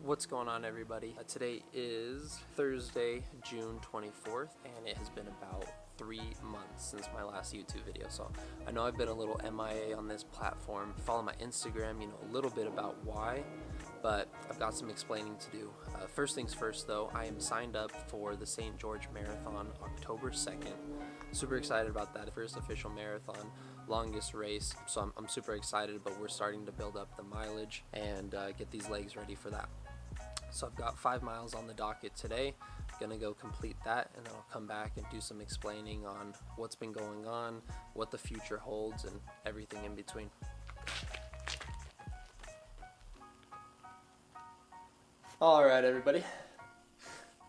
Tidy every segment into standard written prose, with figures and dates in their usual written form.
What's going on, everybody? Today is Thursday, June 24th, and it has been about 3 months since my last YouTube video. So I know I've been a little MIA on this platform. Follow my Instagram, you know a little bit about why, but I've got some explaining to do. First things first though, I am signed up for the St. George Marathon October 2nd. Super excited about that. First official marathon, longest race, so I'm super excited, but we're starting to build up the mileage and get these legs ready for that. So I've got 5 miles on the docket today. Gonna go complete that, and then I'll come back and do some explaining on what's been going on, what the future holds, and everything in between. All right, everybody.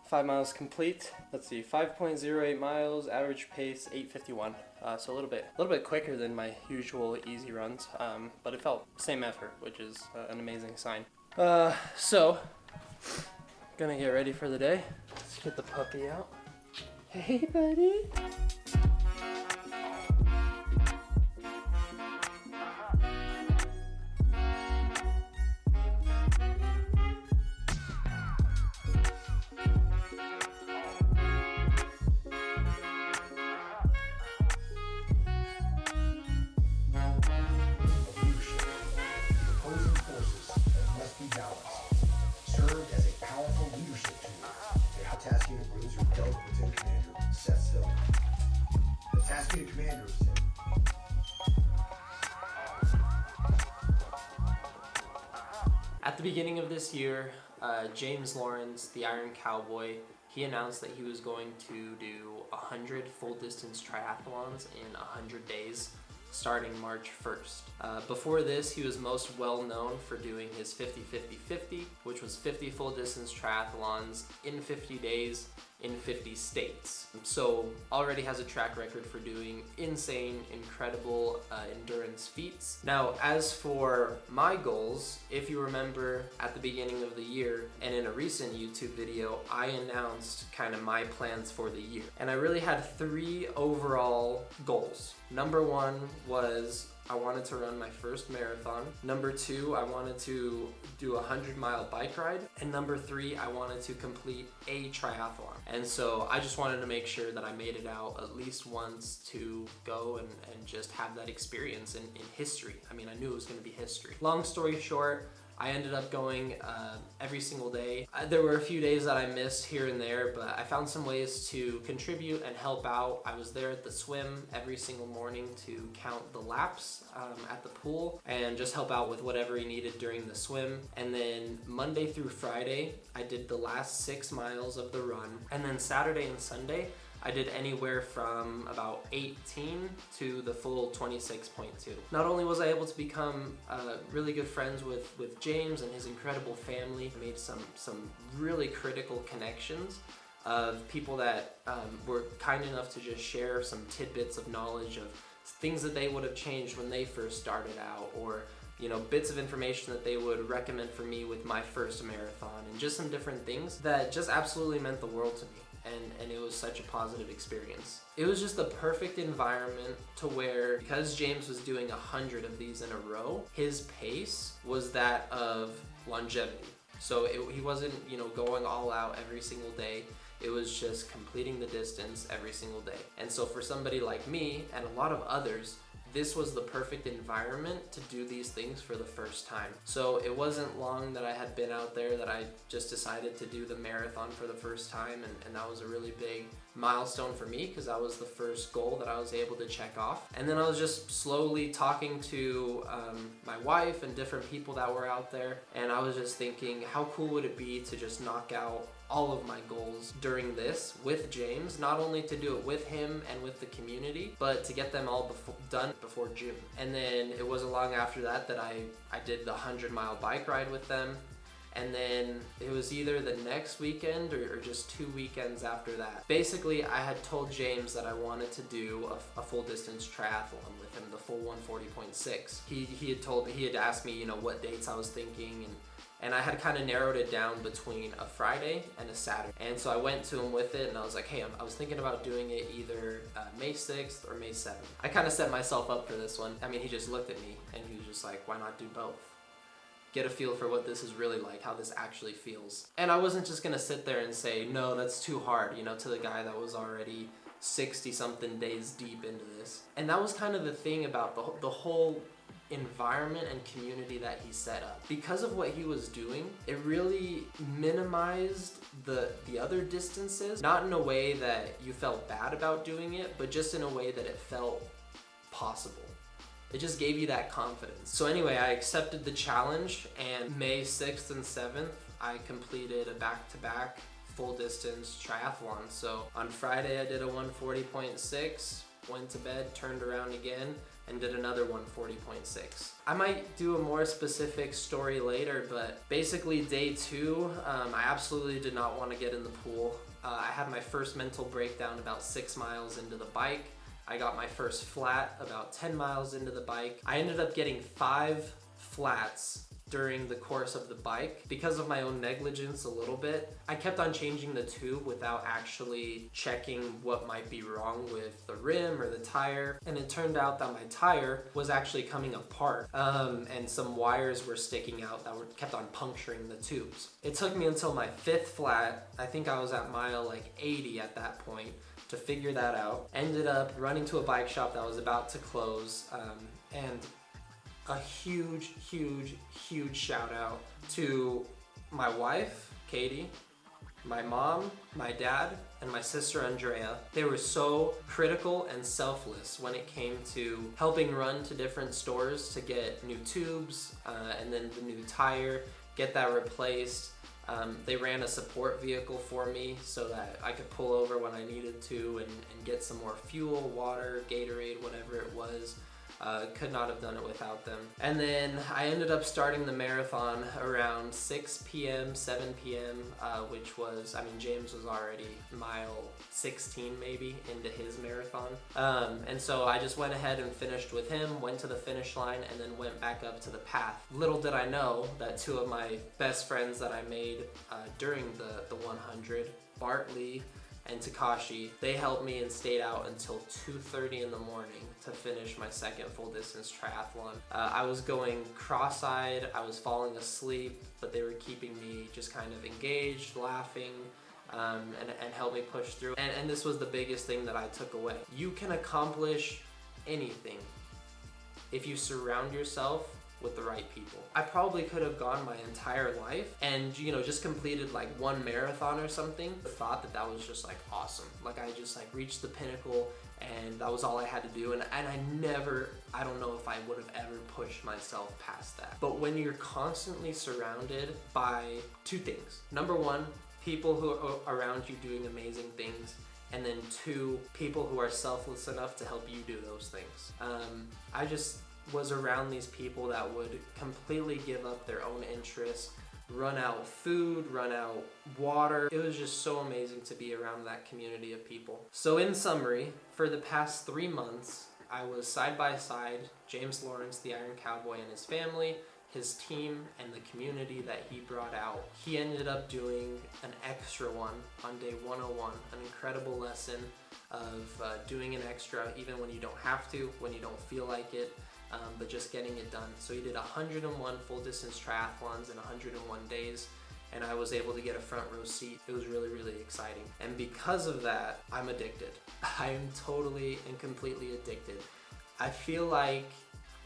5 miles complete. Let's see, 5.08 miles, average pace 8:51. So a little bit quicker than my usual easy runs, but it felt same effort, which is an amazing sign. So gonna get ready for the day. Let's get the puppy out. Hey, buddy. At the beginning of this year, James Lawrence, the Iron Cowboy, he announced that he was going to do 100 full distance triathlons in 100 days starting March 1st. Before this, he was most well known for doing his 50-50-50, which was 50 full distance triathlons in 50 days in 50 states. So already has a track record for doing insane, incredible endurance feats. Now, as for my goals, if you remember at the beginning of the year and in a recent YouTube video, I announced kind of my plans for the year. And I really had 3 overall goals. Number 1 was I wanted to run my first marathon. Number 2, I wanted to do a 100-mile bike ride. And number 3, I wanted to complete a triathlon. And so I just wanted to make sure that I made it out at least once to go and just have that experience in history. I mean, I knew it was gonna be history. Long story short, I ended up going every single day. There were a few days that I missed here and there, but I found some ways to contribute and help out. I was there at the swim every single morning to count the laps at the pool and just help out with whatever he needed during the swim. And then Monday through Friday, I did the last 6 miles of the run. And then Saturday and Sunday, I did anywhere from about 18 to the full 26.2. Not only was I able to become really good friends with James and his incredible family, I made some really critical connections of people that were kind enough to just share some tidbits of knowledge of things that they would have changed when they first started out, or bits of information that they would recommend for me with my first marathon, and just some different things that just absolutely meant the world to me. And it was such a positive experience. It was just the perfect environment to where, because James was doing 100 of these in a row, his pace was that of longevity. So he wasn't, going all out every single day. It was just completing the distance every single day. And so for somebody like me and a lot of others, this was the perfect environment to do these things for the first time. So it wasn't long that I had been out there that I just decided to do the marathon for the first time, and that was a really big milestone for me because that was the first goal that I was able to check off. And then I was just slowly talking to my wife and different people that were out there, and I was just thinking, how cool would it be to just knock out all of my goals during this with James, not only to do it with him and with the community, but to get them all done before June. And then it wasn't long after that I did the 100-mile bike ride with them. And then it was either the next weekend or just 2 weekends after that. Basically, I had told James that I wanted to do a full distance triathlon with him, the full 140.6. He had asked me, what dates I was thinking, and I had kind of narrowed it down between a Friday and a Saturday. And so I went to him with it, and I was like, hey, I was thinking about doing it either May 6th or May 7th. I kind of set myself up for this one. I mean, he just looked at me, and he was just like, why not do both? get a feel for what this is really like, how this actually feels. And I wasn't just gonna sit there and say, no, that's too hard, you know, to the guy that was already 60 something days deep into this. And that was kind of the thing about the whole environment and community that he set up. Because of what he was doing, it really minimized the other distances, not in a way that you felt bad about doing it, but just in a way that it felt possible. It just gave you that confidence. So anyway, I accepted the challenge, and May 6th and 7th, I completed a back-to-back full distance triathlon. So on Friday I did a 140.6, went to bed, turned around again, and did another 140.6. I might do a more specific story later, but basically day 2, I absolutely did not want to get in the pool. I had my first mental breakdown about 6 miles into the bike. I got my first flat about 10 miles into the bike. I ended up getting 5 flats during the course of the bike because of my own negligence a little bit. I kept on changing the tube without actually checking what might be wrong with the rim or the tire, and it turned out that my tire was actually coming apart, and some wires were sticking out that kept on puncturing the tubes. It took me until my 5th flat, I think I was at mile like 80 at that point, to figure that out. Ended up running to a bike shop that was about to close, and a huge shout out to my wife, Katie, my mom, my dad, and my sister, Andrea. They were so critical and selfless when it came to helping run to different stores to get new tubes, and then the new tire, get that replaced. They ran a support vehicle for me so that I could pull over when I needed to and get some more fuel, water, Gatorade, whatever it was. Could not have done it without them. And then I ended up starting the marathon around 6 p.m., 7 p.m., which was, I mean, James was already mile 16 maybe into his marathon. And so I just went ahead and finished with him, went to the finish line, and then went back up to the path. Little did I know that 2 of my best friends that I made during the 100, Bartley and Takashi, they helped me and stayed out until 2:30 in the morning to finish my second full distance triathlon. I was going cross-eyed, I was falling asleep, but they were keeping me just kind of engaged, laughing, and helped me push through. And this was the biggest thing that I took away. You can accomplish anything if you surround yourself with the right people. I probably could have gone my entire life and, you know, just completed like 1 marathon or something. I thought that was just like awesome. Like I just like reached the pinnacle and that was all I had to do. And I don't know if I would have ever pushed myself past that. But when you're constantly surrounded by 2 things. Number 1, people who are around you doing amazing things. And then 2, people who are selfless enough to help you do those things. I just was around these people that would completely give up their own interests, run out food, run out water. It was just so amazing to be around that community of people. So in summary, for the past 3 months, I was side by side James Lawrence, the Iron Cowboy, and his family, his team, and the community that he brought out. He ended up doing an extra one on day 101, an incredible lesson of doing an extra even when you don't have to, when you don't feel like it, but just getting it done. So he did 101 full distance triathlons in 101 days, and I was able to get a front row seat. It was really exciting. And because of that, I'm addicted. I am totally and completely addicted. I feel like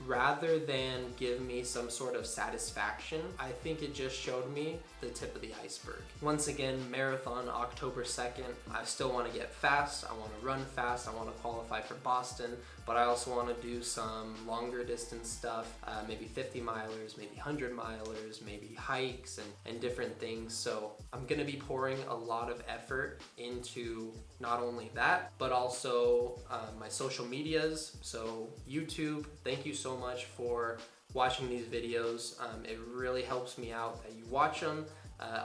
rather than give me some sort of satisfaction, I think it just showed me the tip of the iceberg. Once again, marathon October 2nd. I still want to get fast. I want to run fast. I want to qualify for Boston, but I also want to do some longer distance stuff, maybe 50 milers, maybe 100 milers, maybe hikes and different things. So I'm going to be pouring a lot of effort into not only that, but also my social medias. So YouTube, thank you so much for watching these videos. It really helps me out that you watch them.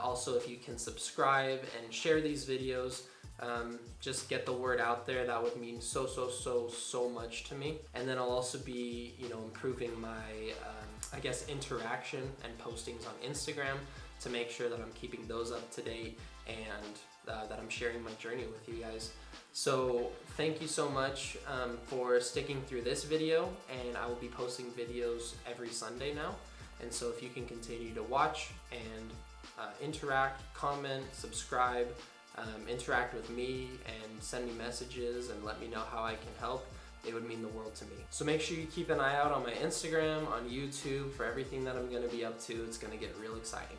Also, if you can subscribe and share these videos, just get the word out there. That would mean so much to me. And then I'll also be, improving my, interaction and postings on Instagram to make sure that I'm keeping those up to date and that I'm sharing my journey with you guys. So thank you so much for sticking through this video, and I will be posting videos every Sunday now. And so if you can continue to watch and interact, comment, subscribe, interact with me and send me messages and let me know how I can help, it would mean the world to me. So make sure you keep an eye out on my Instagram, on YouTube for everything that I'm going to be up to. It's going to get real exciting.